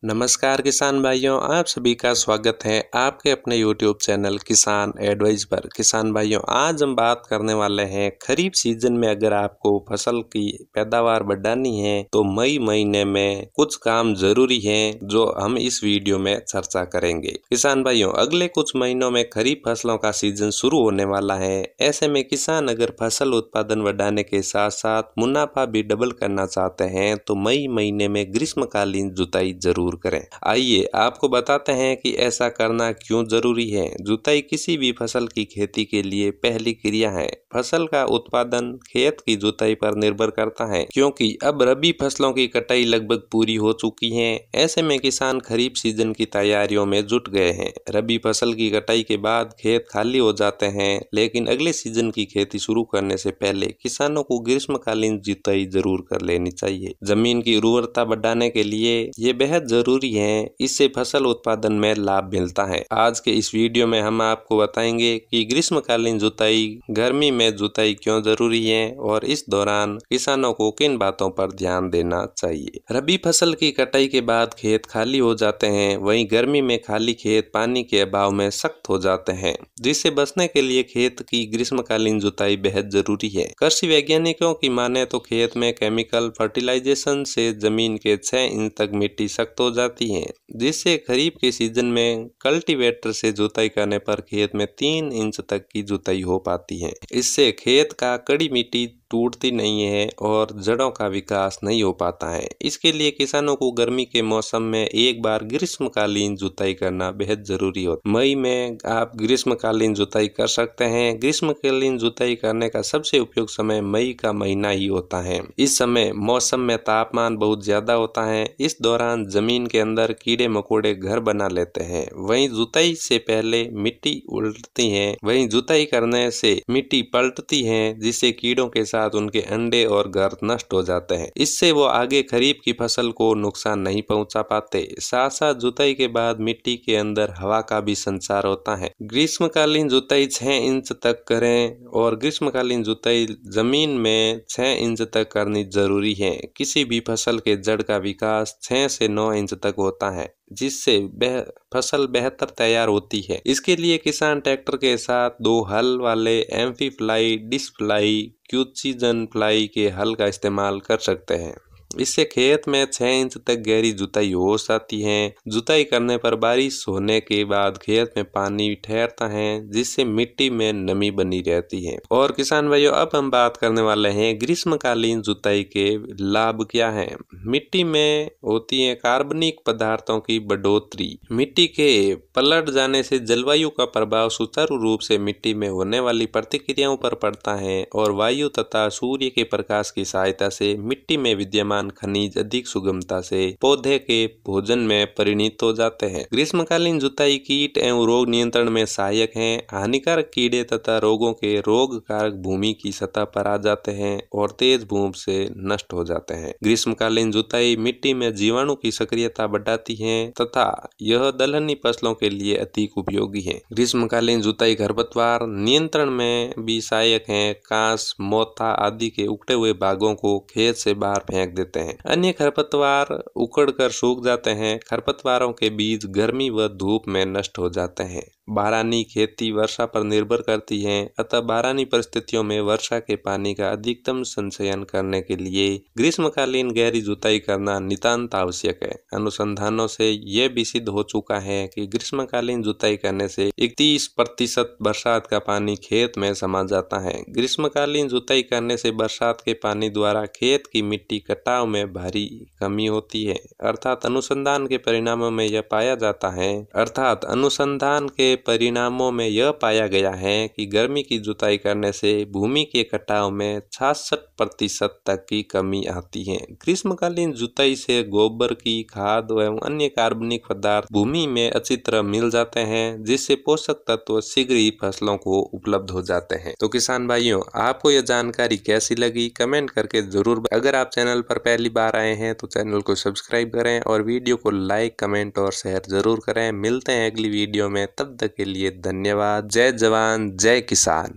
नमस्कार किसान भाइयों, आप सभी का स्वागत है आपके अपने YouTube चैनल किसान एडवाइस पर। किसान भाइयों, आज हम बात करने वाले हैं खरीफ सीजन में अगर आपको फसल की पैदावार बढ़ानी है तो मई महीने में कुछ काम जरूरी हैं जो हम इस वीडियो में चर्चा करेंगे। किसान भाइयों, अगले कुछ महीनों में खरीफ फसलों का सीजन शुरू होने वाला है। ऐसे में किसान अगर फसल उत्पादन बढ़ाने के साथ साथ मुनाफा भी डबल करना चाहते हैं तो मई महीने में ग्रीष्मकालीन जुताई जरूर करें। आइए आपको बताते हैं कि ऐसा करना क्यों जरूरी है। जुताई किसी भी फसल की खेती के लिए पहली क्रिया है। फसल का उत्पादन खेत की जुताई पर निर्भर करता है, क्योंकि अब रबी फसलों की कटाई लगभग पूरी हो चुकी है। ऐसे में किसान खरीफ सीजन की तैयारियों में जुट गए हैं। रबी फसल की कटाई के बाद खेत खाली हो जाते हैं, लेकिन अगले सीजन की खेती शुरू करने से पहले किसानों को ग्रीष्मकालीन जुताई जरूर कर लेनी चाहिए। जमीन की उर्वरता बढ़ाने के लिए ये बेहद जरूरी है। इससे फसल उत्पादन में लाभ मिलता है। आज के इस वीडियो में हम आपको बताएंगे कि ग्रीष्मकालीन जुताई, गर्मी में जुताई क्यों जरूरी है और इस दौरान किसानों को किन बातों पर ध्यान देना चाहिए। रबी फसल की कटाई के बाद खेत खाली हो जाते हैं, वहीं गर्मी में खाली खेत पानी के अभाव में सख्त हो जाते हैं, जिससे बचने के लिए खेत की ग्रीष्मकालीन जुताई बेहद जरूरी है। कृषि वैज्ञानिकों की माने तो खेत में केमिकल फर्टिलाइजेशन से जमीन के 6 इंच तक मिट्टी सख्त हो जाती है, जिससे खरीफ के सीजन में कल्टीवेटर से जुताई करने पर खेत में 3 इंच तक की जुताई हो पाती है। इससे खेत का कड़ी मिट्टी टूटती नहीं है और जड़ों का विकास नहीं हो पाता है। इसके लिए किसानों को गर्मी के मौसम में एक बार ग्रीष्मकालीन जुताई करना बेहद जरूरी होता है। मई में आप ग्रीष्मकालीन जुताई कर सकते हैं। ग्रीष्मकालीन जुताई करने का सबसे उपयुक्त समय मई का महीना ही होता है। इस समय मौसम में तापमान बहुत ज्यादा होता है। इस दौरान जमीन के अंदर कीड़े मकोड़े घर बना लेते हैं। वहीं जुताई से पहले मिट्टी उलटती है, वहीं जुताई करने से मिट्टी पलटती है, जिससे कीड़ों के साथ उनके अंडे और घर नष्ट हो जाते हैं। इससे वो आगे खरीफ की फसल को नुकसान नहीं पहुंचा पाते। साथ साथ जुताई के बाद मिट्टी के अंदर हवा का भी संचार होता है। ग्रीष्मकालीन जुताई 6 इंच तक करें और ग्रीष्मकालीन जुताई जमीन में 6 इंच तक करनी जरूरी है। किसी भी फसल के जड़ का विकास 6 से 9 इंच तक होता है, जिससे फसल बेहतर तैयार होती है। इसके लिए किसान ट्रैक्टर के साथ 2 हल वाले एम्फी फ्लाई, डिस्क फ्लाई, क्यूचिजन फ्लाई के हल का इस्तेमाल कर सकते हैं। इससे खेत में 6 इंच तक गहरी जुताई हो जाती है। जुताई करने पर बारिश होने के बाद खेत में पानी ठहरता है, जिससे मिट्टी में नमी बनी रहती है। और किसान भाइयों, अब हम बात करने वाले हैं ग्रीष्मकालीन जुताई के लाभ क्या हैं। मिट्टी में होती है कार्बनिक पदार्थों की बढ़ोतरी। मिट्टी के पलट जाने से जलवायु का प्रभाव सुचारू रूप से मिट्टी में होने वाली प्रतिक्रियाओं पर पड़ता है और वायु तथा सूर्य के प्रकाश की सहायता से मिट्टी में विद्यमान खनिज अधिक सुगमता से पौधे के भोजन में परिणत हो जाते हैं। ग्रीष्मकालीन जुताई कीट एवं रोग नियंत्रण में सहायक है। हानिकारक कीड़े तथा रोगों के रोग कारक भूमि की सतह पर आ जाते हैं और तेज धूप से नष्ट हो जाते हैं। ग्रीष्मकालीन जुताई मिट्टी में जीवाणु की सक्रियता बढ़ाती है तथा यह दलहनी फसलों के लिए अधिक उपयोगी है। ग्रीष्मकालीन जुताई खरपतवार नियंत्रण में भी सहायक है। कांस, मोथा आदि के उखड़े हुए भागों को खेत से बाहर फेंक देते हैं। अन्य खरपतवार उखड़कर सूख जाते हैं। खरपतवारों के बीज गर्मी व धूप में नष्ट हो जाते हैं। बारानी खेती वर्षा पर निर्भर करती है, अतः बारानी परिस्थितियों में वर्षा के पानी का अधिकतम संचयन करने के लिए ग्रीष्मकालीन गहरी जुताई करना नितांत आवश्यक है। अनुसंधानों से यह भी सिद्ध हो चुका है कि ग्रीष्मकालीन जुताई करने से 31% बरसात का पानी खेत में समा जाता है। ग्रीष्मकालीन जुताई करने से बरसात के पानी द्वारा खेत की मिट्टी कटाव में भारी कमी होती है। अर्थात अनुसंधान के परिणामों में यह पाया गया है कि गर्मी की जुताई करने से भूमि के कटाव में 66% तक की कमी आती है। ग्रीष्मकालीन जुताई से गोबर की खाद एवं अन्य कार्बनिक पदार्थ भूमि में अच्छी तरह मिल जाते हैं, जिससे पोषक तत्व शीघ्र ही फसलों को उपलब्ध हो जाते हैं। तो किसान भाइयों, आपको यह जानकारी कैसी लगी कमेंट करके जरूर। अगर आप चैनल पर पहली बार आए हैं तो चैनल को सब्सक्राइब करें और वीडियो को लाइक, कमेंट और शेयर जरूर करें। मिलते हैं अगली वीडियो में, तब तक के लिए धन्यवाद। जय जवान जय किसान।